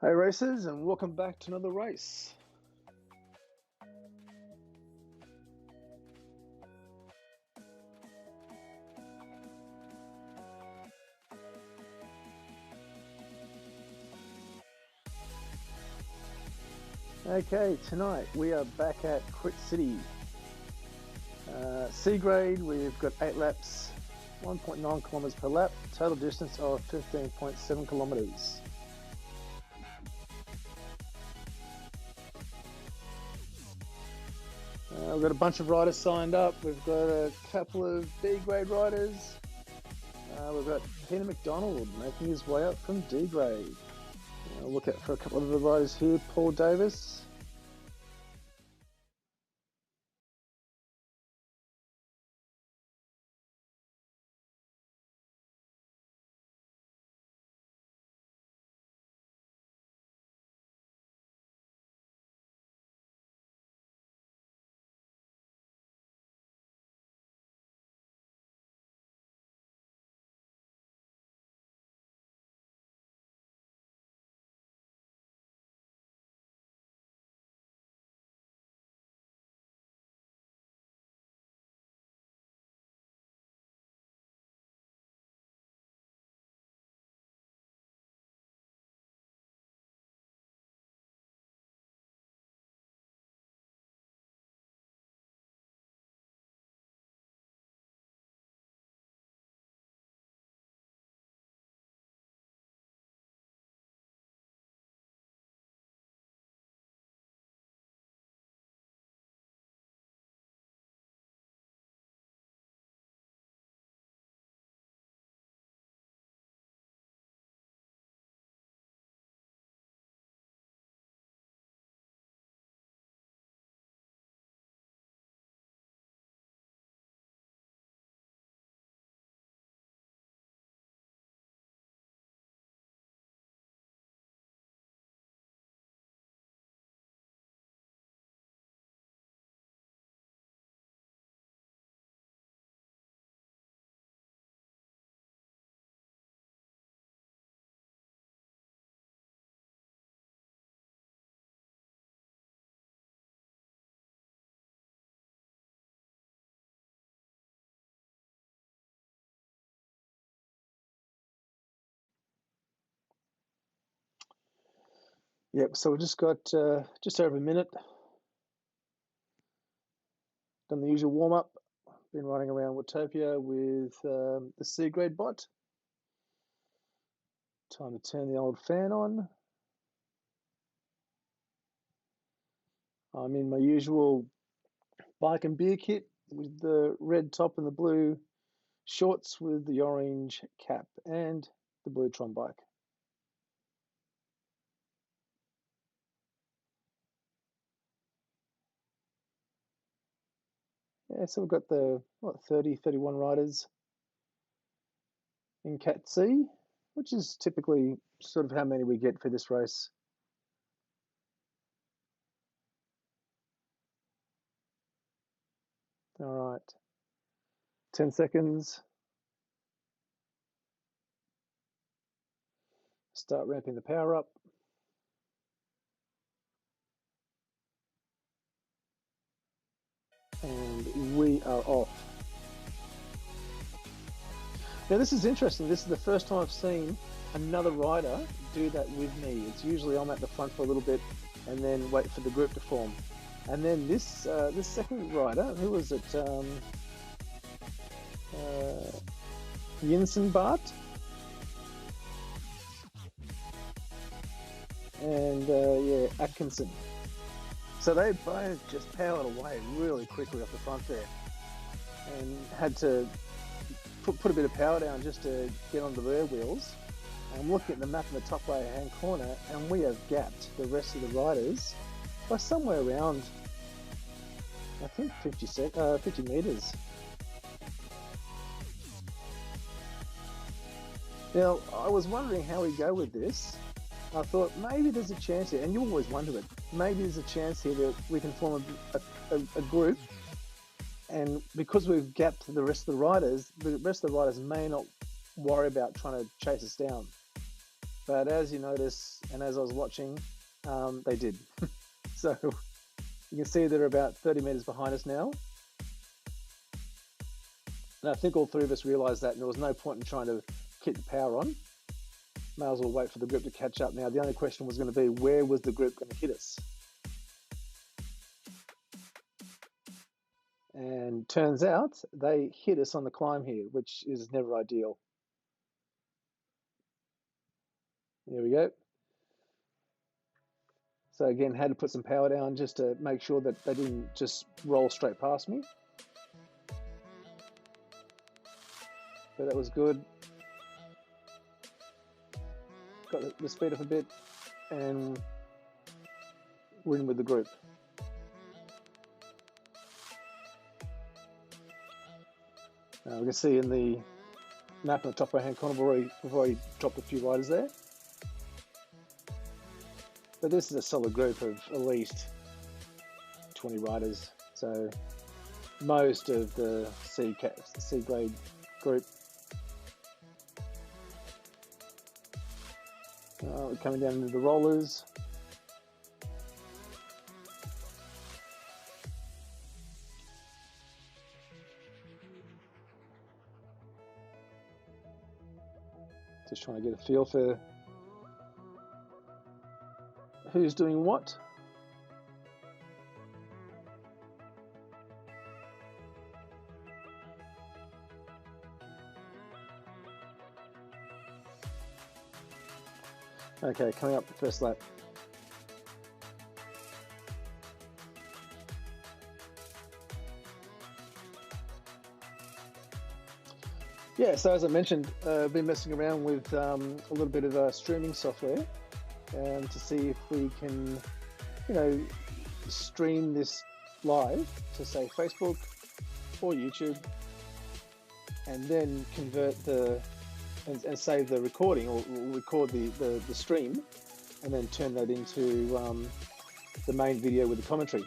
Hey racers, and welcome back to another race. Okay, tonight we are back at Quit City. C grade, we've got 8 laps, 1.9 kilometers per lap, total distance of 15.7 kilometers. We've got a bunch of riders signed up. We've got a couple of B grade riders. We've got Peter McDonald making his way up from D grade. Look out for a couple of the riders here. Paul Davis. Yep, so we've just got just over a minute. Done the usual warm-up. Been riding around Watopia with the C grade bot. Time to turn the old fan on. I'm in my usual bike and beer kit with the red top and the blue shorts with the orange cap and the blue Tron bike. Yeah, so we've got the 30, 31 riders in Cat C, which is typically sort of how many we get for this race. All right, 10 seconds. Start ramping the power up. And we are off. Now this is interesting. This is the first time I've seen another rider do that with me. It's usually I'm at the front for a little bit and then wait for the group to form. And then this second rider, who was it? Jensen Bart and yeah, Atkinson. So they both just powered away really quickly off the front there and had to put a bit of power down just to get on the rear wheels. I'm looking at the map in the top right hand corner and we have gapped the rest of the riders by somewhere around, I think 50 meters. Now, I was wondering how we go with this. I thought maybe there's a chance here, and you always wonder it, maybe there's a chance here that we can form a group, and because we've gapped the rest of the riders may not worry about trying to chase us down. But as you notice, and as I was watching, they did. So you can see they're about 30 meters behind us now. And I think all three of us realized that, and there was no point in trying to keep the power on. May as well wait for the group to catch up. Now, the only question was going to be, where was the group going to hit us? And turns out they hit us on the climb here, which is never ideal. There we go. So again, had to put some power down just to make sure that they didn't just roll straight past me. But that was good. Got the speed up a bit and we're in with the group. We can see in the map in the top right hand corner, we've already dropped a few riders there. But this is a solid group of at least 20 riders. So most of the C grade group. We're coming down into the rollers. Just trying to get a feel for who's doing what. Okay, coming up the first lap. Yeah, so as I mentioned, I've been messing around with a little bit of streaming software to see if we can, stream this live to, say, Facebook or YouTube, and then convert and save the recording, or record the stream, and then turn that into the main video with the commentary.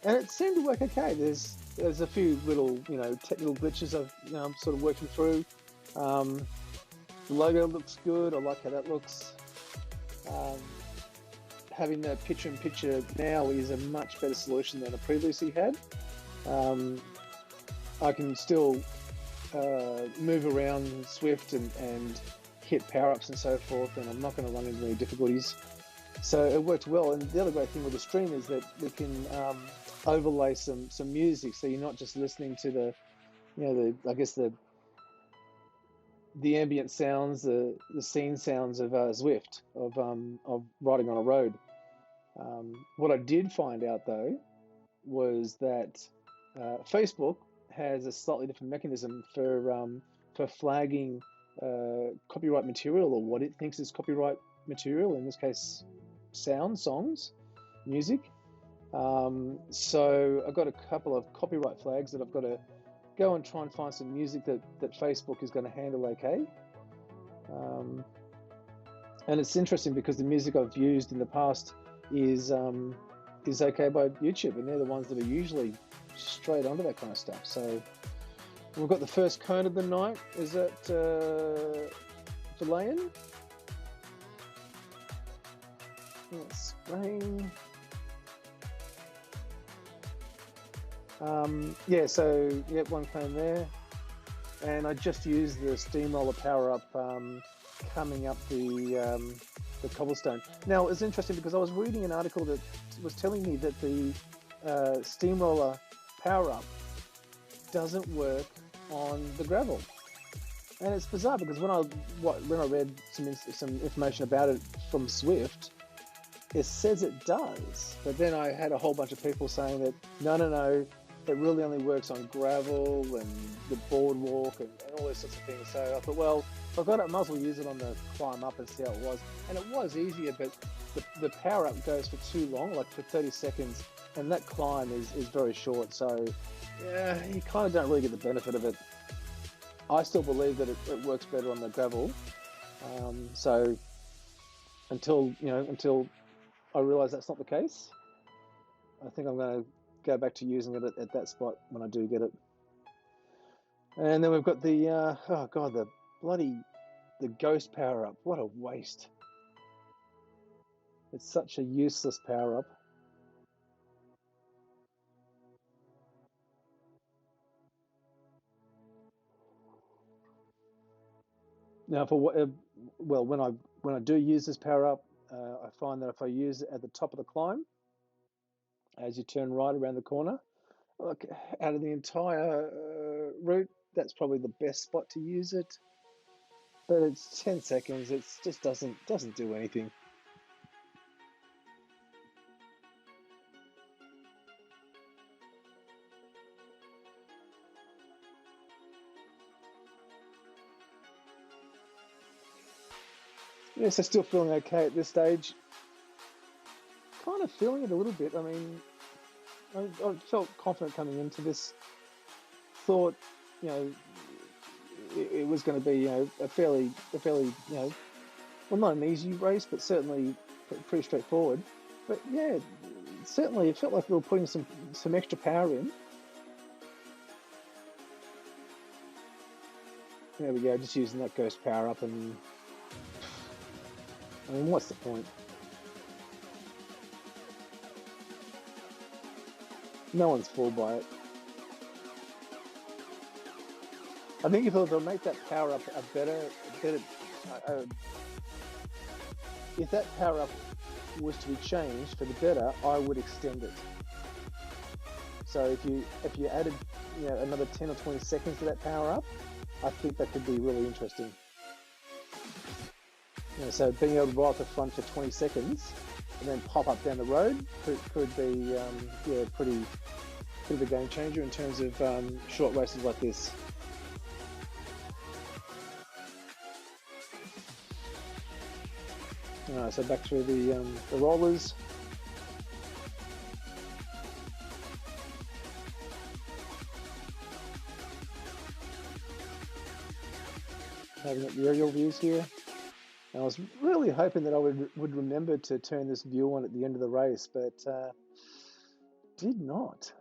And it seemed to work okay. There's a few little technical glitches I'm sort of working through. The logo looks good. I like how that looks. Having the picture-in-picture now is a much better solution than I previously had. I can still move around Zwift and hit power-ups and so forth, and I'm not going to run into any difficulties. So it worked well. And the other great thing with the stream is that we can overlay some music, so you're not just listening to the ambient sounds, the scene sounds of Zwift, of riding on a road. What I did find out though was that Facebook has a slightly different mechanism for flagging copyright material, or what it thinks is copyright material, in this case songs, music. So I've got a couple of copyright flags that I've got to go and try and find some music that Facebook is going to handle okay. And it's interesting because the music I've used in the past is okay by YouTube, and they're the ones that are usually straight onto that kind of stuff. So we've got the first cone of the night. Is that Verlaine? It's Spain. One cone there, and I just used the steamroller power up coming up the cobblestone. Now it's interesting because I was reading an article that was telling me that the steamroller power up doesn't work on the gravel, and it's bizarre because when I read some information about it from Zwift, it says it does, but then I had a whole bunch of people saying that no, it really only works on gravel and the boardwalk and all those sorts of things. So I thought, well, if I've got it, I might as well use it on the climb up and see how it was. And it was easier, but the power up goes for too long, like for 30 seconds, and that climb is very short. So yeah, you kind of don't really get the benefit of it. I still believe that it works better on the gravel. So until I realise that's not the case, I think I'm going to go back to using it at that spot when I do get it. And then we've got the the bloody the ghost power up. What a waste. It's such a useless power up. Now, for what? Well, when I do use this power up, I find that if I use it at the top of the climb, as you turn right around the corner, look, out of the entire route, that's probably the best spot to use it. But it's 10 seconds. It just doesn't do anything. Yes, I'm still feeling okay at this stage. Kind of feeling it a little bit. I mean, I felt confident coming into this. Thought, it was going to be, a fairly, well, not an easy race, but certainly pretty straightforward. But yeah, certainly it felt like we were putting some extra power in. There we go, just using that ghost power up, and I mean, what's the point? No one's fooled by it. I think if they'll make that power up a better, if that power up was to be changed for the better, I would extend it. So if you added, another 10 or 20 seconds to that power up, I think that could be really interesting. So being able to ride off the front for 20 seconds and then pop up down the road could be, pretty of a game changer in terms of short races like this. So back through the rollers. Having the aerial views here. And I was really hoping that I would remember to turn this view on at the end of the race, but did not.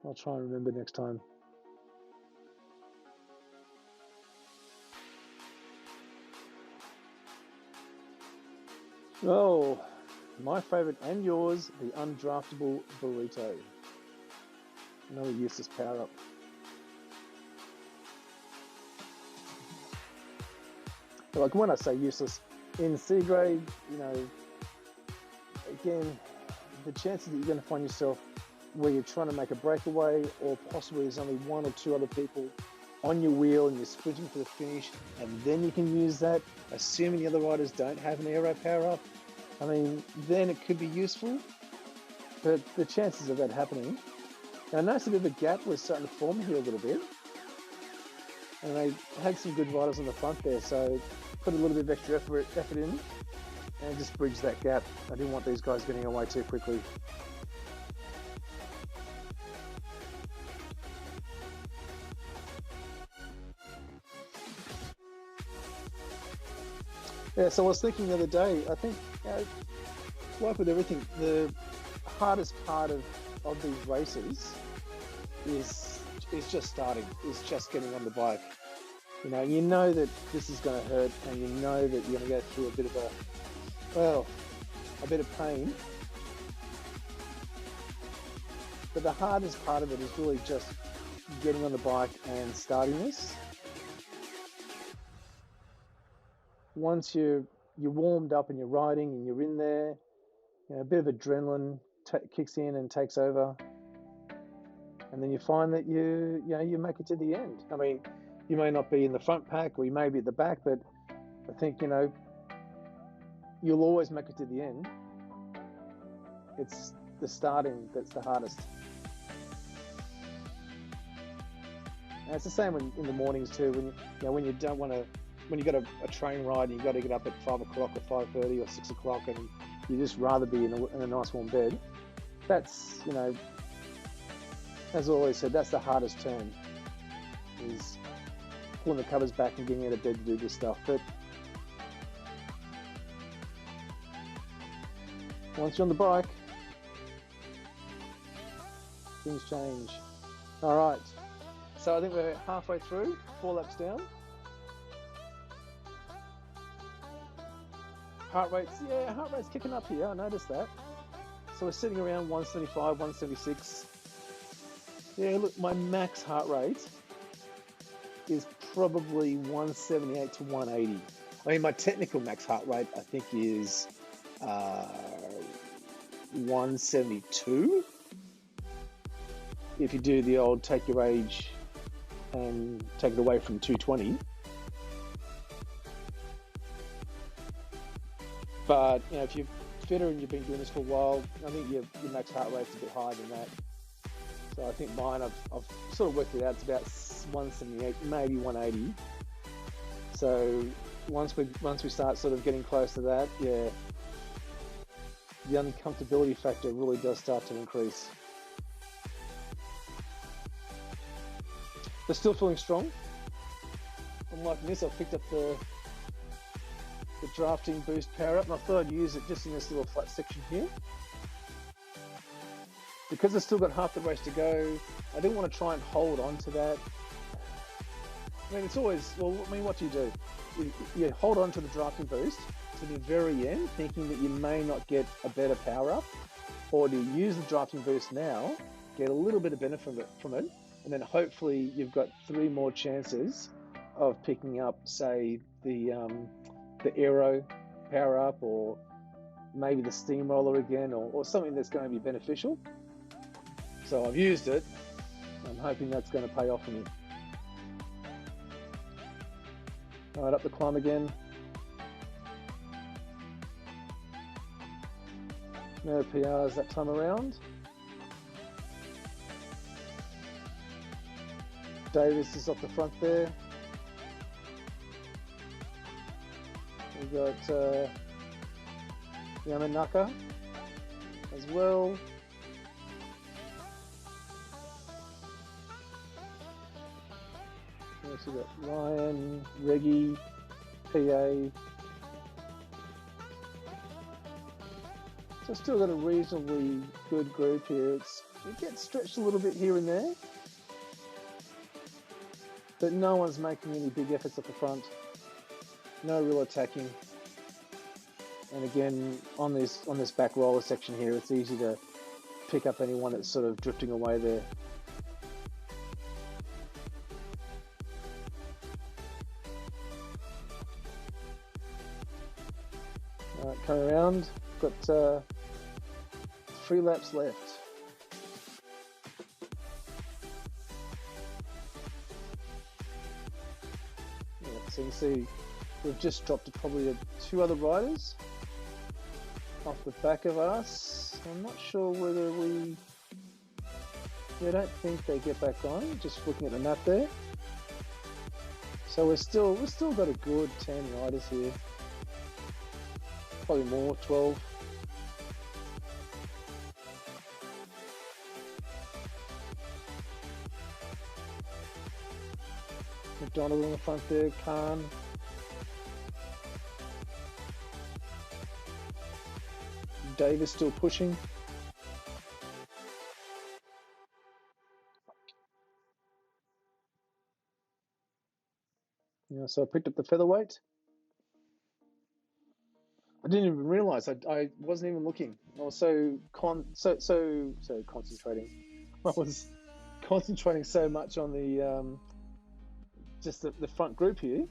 I'll try and remember next time. Oh, my favourite and yours, the undraftable burrito. Another useless power up. Like when I say useless, in C grade, again, the chances that you're going to find yourself where you're trying to make a breakaway, or possibly there's only one or two other people on your wheel and you're sprinting for the finish, and then you can use that, assuming the other riders don't have an aero power up. I mean, then it could be useful, but the chances of that happening. Now, I noticed a bit of a gap was starting to form here a little bit, and they had some good riders on the front there, so put a little bit of extra effort in and just bridge that gap. I didn't want these guys getting away too quickly. Yeah, so I was thinking the other day, I think, like with everything, the hardest part of these races is just starting, is just getting on the bike. You know that this is going to hurt, and you know that you're going to go through a bit of pain. But the hardest part of it is really just getting on the bike and starting this. Once you're warmed up and you're riding and you're in there, a bit of adrenaline kicks in and takes over, and then you find that you make it to the end. I mean, you may not be in the front pack, or you may be at the back, but I think you'll always make it to the end. It's the starting that's the hardest. And it's the same in the mornings too, when you don't want to. When you've got a train ride and you've got to get up at 5 o'clock or 5:30 or 6 o'clock, and you just rather be in a nice warm bed, that's, as I always said, that's the hardest turn, is pulling the covers back and getting out of bed to do this stuff. But once you're on the bike, things change. All right. so I think we're halfway through, 4 laps down. Heart rate's kicking up here, I noticed that. So we're sitting around 175, 176. Yeah, look, my max heart rate is probably 178 to 180. I mean, my technical max heart rate, I think, is 172. If you do the old take your age and take it away from 220. But, you know, if you're fitter and you've been doing this for a while, I think your max heart rate's a bit higher than that. So I think mine, I've sort of worked it out, it's about 178, maybe 180. So once we start sort of getting close to that, yeah, the uncomfortability factor really does start to increase. But still feeling strong. I'm liking this. I've picked up the drafting boost power up, and I thought I'd use it just in this little flat section here. Because I've still got half the race to go, I didn't want to try and hold on to that. I mean, it's always, well, I mean, what do? You hold on to the drafting boost to the very end, thinking that you may not get a better power up, or do you use the drafting boost now, get a little bit of benefit from it, and then hopefully you've got 3 more chances of picking up, say, the Aero power up, or maybe the steamroller again, or something that's going to be beneficial. So I've used it. I'm hoping that's going to pay off for me. All right, up the climb again. No PRs that time around. Davis is up the front there. We've got Yamanaka as well. We've got Ryan, Reggie, PA. So still got a reasonably good group here. It gets stretched a little bit here and there, but no one's making any big efforts at the front. No real attacking. And again, on this back roller section here, it's easy to pick up anyone that's sort of drifting away there. All right, come around. Got 3 laps left. Yeah, so you can see we've just dropped probably 2 other riders off the back of us. I'm not sure whether I don't think they get back on, just looking at the map there. So we've still got a good 10 riders here. Probably more, 12. McDonald on the front there, Khan. Davis still pushing. Yeah, so I picked up the featherweight. I didn't even realize I wasn't even looking. I was so concentrating. I was concentrating so much on the just the front group here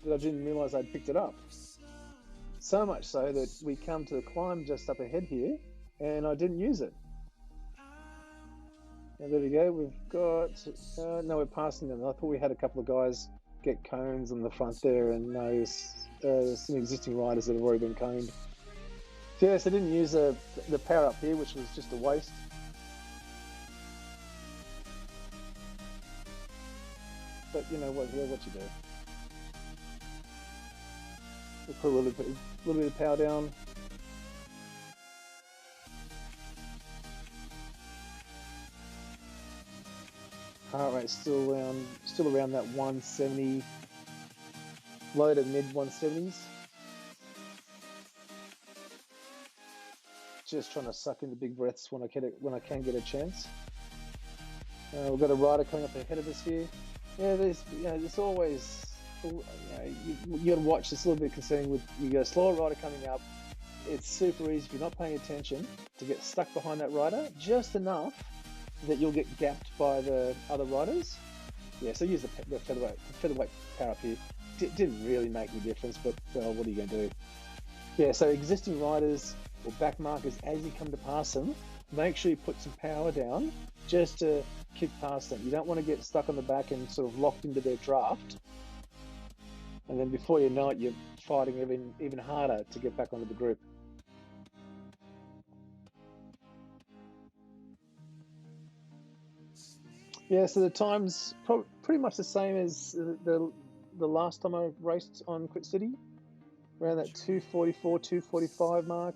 that I didn't realize I'd picked it up. So much so that we come to the climb just up ahead here, and I didn't use it. And there we go. We've got no, we're passing them. I thought we had a couple of guys get cones on the front there, and no, there's some existing riders that have already been coned. Yes, I didn't use the power up here, which was just a waste. But you know what? Yeah, what you do. We'll put a little bit of power down. Heart rate still around that 170, low to mid 170s. Just trying to suck in the big breaths when I can get a chance. We've got a rider coming up ahead of us here. Yeah, there's always, you got to watch. It's a little bit concerning with you got a slower rider coming up. It's super easy if you're not paying attention to get stuck behind that rider just enough that you'll get gapped by the other riders. Yeah, so use the featherweight power up here. Didn't really make any difference, but well, what are you going to do? Yeah, so existing riders or back markers, as you come to pass them, make sure you put some power down just to kick past them. You don't want to get stuck on the back and sort of locked into their draft. And then before you know it, you're fighting even harder to get back onto the group. Yeah, so the time's pretty much the same as the last time I raced on Quit City, around that 2:44, 2:45 mark.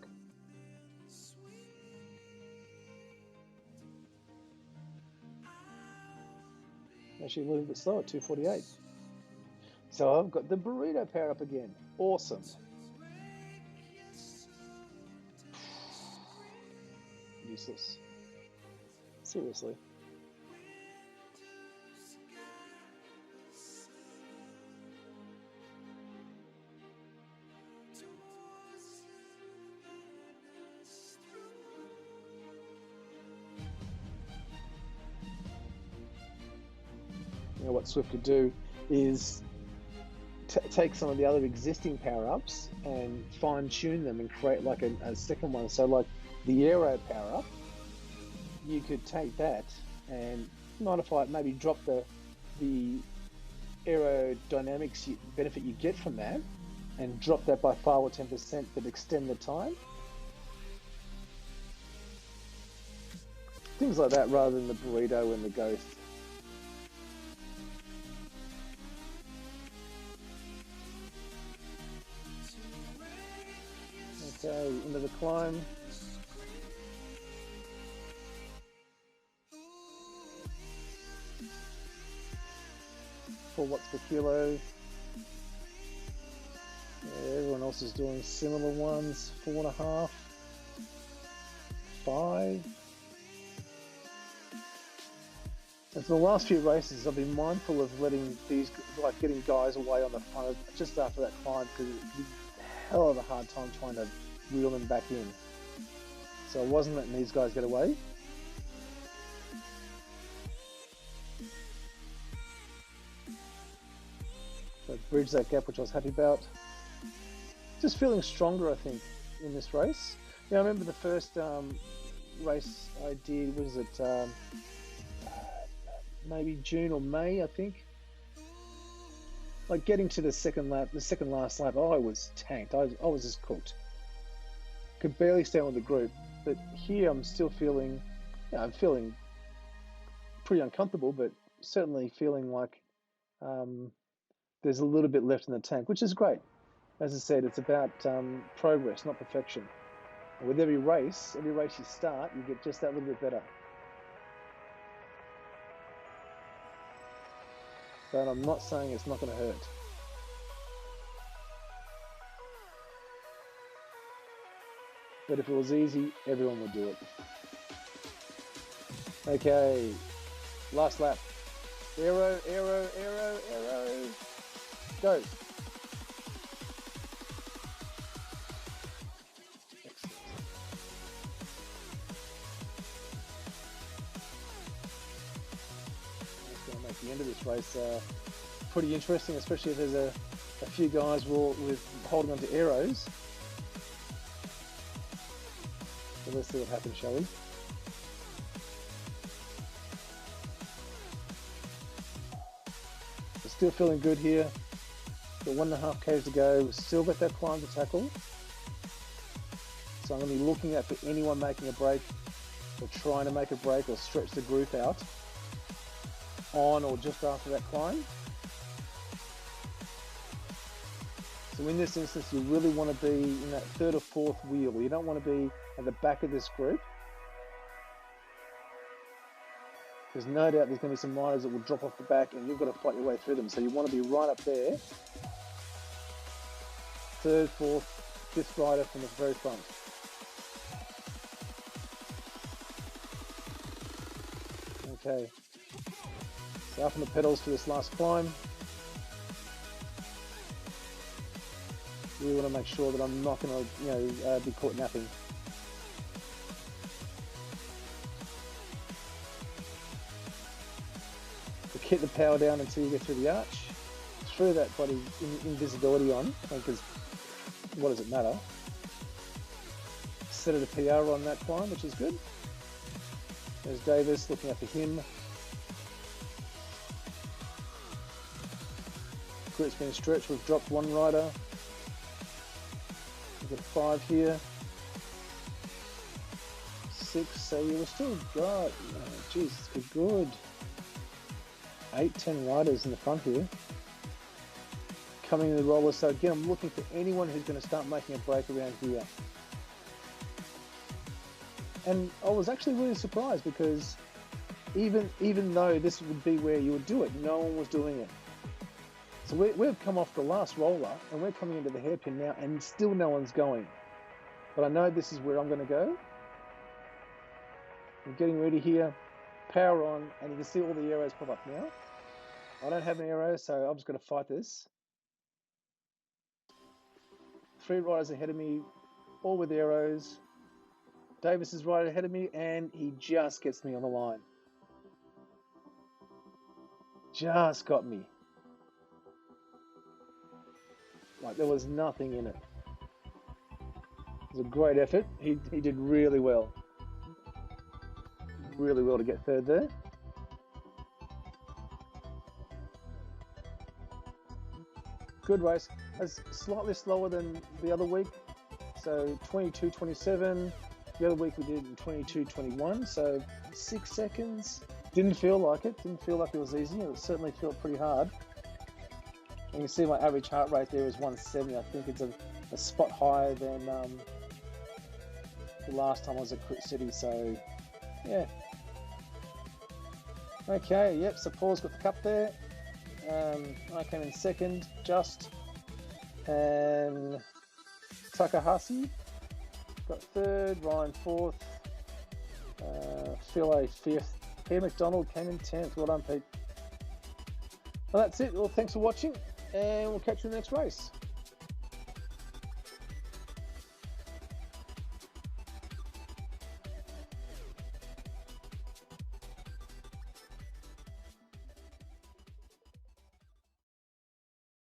Actually a little bit slower, 2:48. So I've got the burrito power up again. Awesome. Useless. Seriously. You know what Zwift could do is take some of the other existing power-ups and fine-tune them and create like a second one. So like the Aero power-up, you could take that and modify it, maybe drop the aerodynamics benefit you get from that and drop that by 5 or 10%, but extend the time. Things like that rather than the burrito and the ghost. Okay, into the climb. $4 watts per kilo. Yeah, everyone else is doing similar ones. 4.5, 5. And for the last few races, I've been mindful of letting getting guys away on the front just after that climb, because it's a hell of a hard time trying to reel them back in. So I wasn't letting these guys get away. So bridge that gap, which I was happy about. Just feeling stronger, I think, in this race. Yeah, I remember the first race I did, was it maybe June or May, I think. Like getting to the second last lap, I was tanked. I was just cooked. Could barely stay on the group. But here I'm still feeling, I'm feeling pretty uncomfortable, but certainly feeling like there's a little bit left in the tank, which is great. As I said, it's about progress, not perfection. And with every race you start, you get just that little bit better. But I'm not saying it's not going to hurt. But if it was easy, everyone would do it. Okay, last lap. Aero, aero, aero, aero. Go. Excellent. That's going to make the end of this race pretty interesting, especially if there's a few guys with holding on to AEROS. So let's see what happens, shall we? We're still feeling good here. Got 1.5 k's to go. We've still got that climb to tackle. So I'm going to be looking at for anyone making a break or trying to make a break or stretch the group out on or just after that climb. So in this instance, you really want to be in that third or fourth wheel. You don't want to be at the back of this group, because no doubt there's going to be some riders that will drop off the back and you've got to fight your way through them. So you want to be right up there. Third, fourth, fifth rider from the very front. Okay, So up on the pedals for this last climb. Really want to make sure that I'm not going to, be caught napping. So keep the power down until you get through the arch. Through that bloody invisibility on, because what does it matter? Set it a PR on that climb, which is good. There's Davis, looking up for him. Group's been stretched, we've dropped one rider. We've got 5 here. 6, so we've still got, geez, it's good. 8, 10 riders in the front here. Coming in the roller, so again, I'm looking for anyone who's going to start making a break around here. And I was actually really surprised because even though this would be where you would do it, no one was doing it. So we've come off the last roller and we're coming into the hairpin now and still no one's going. But I know this is where I'm going to go. I'm getting ready here, power on, and you can see all the arrows pop up now. I don't have an arrow, so I'm just going to fight this. 3 riders ahead of me, all with arrows. Davis is right ahead of me, and he just gets me on the line. Just got me. Like there was nothing in it. It was a great effort. He did really well. Really well to get third there. Good race. It's slightly slower than the other week. So 22.27. The other week we did in 22.21. So 6 seconds. Didn't feel like it. Didn't feel like it was easy. It certainly felt pretty hard. And you can see my average heart rate there is 170. I think it's a spot higher than the last time I was at Crit City. So yeah. Okay. Yep. So Paul's got the cup there. I came in second, just, and Takahashi got third, Ryan fourth, Phil fifth, Peter McDonald came in 10th. Well done, Pete. Well, that's it. Well, thanks for watching, and we'll catch you in the next race.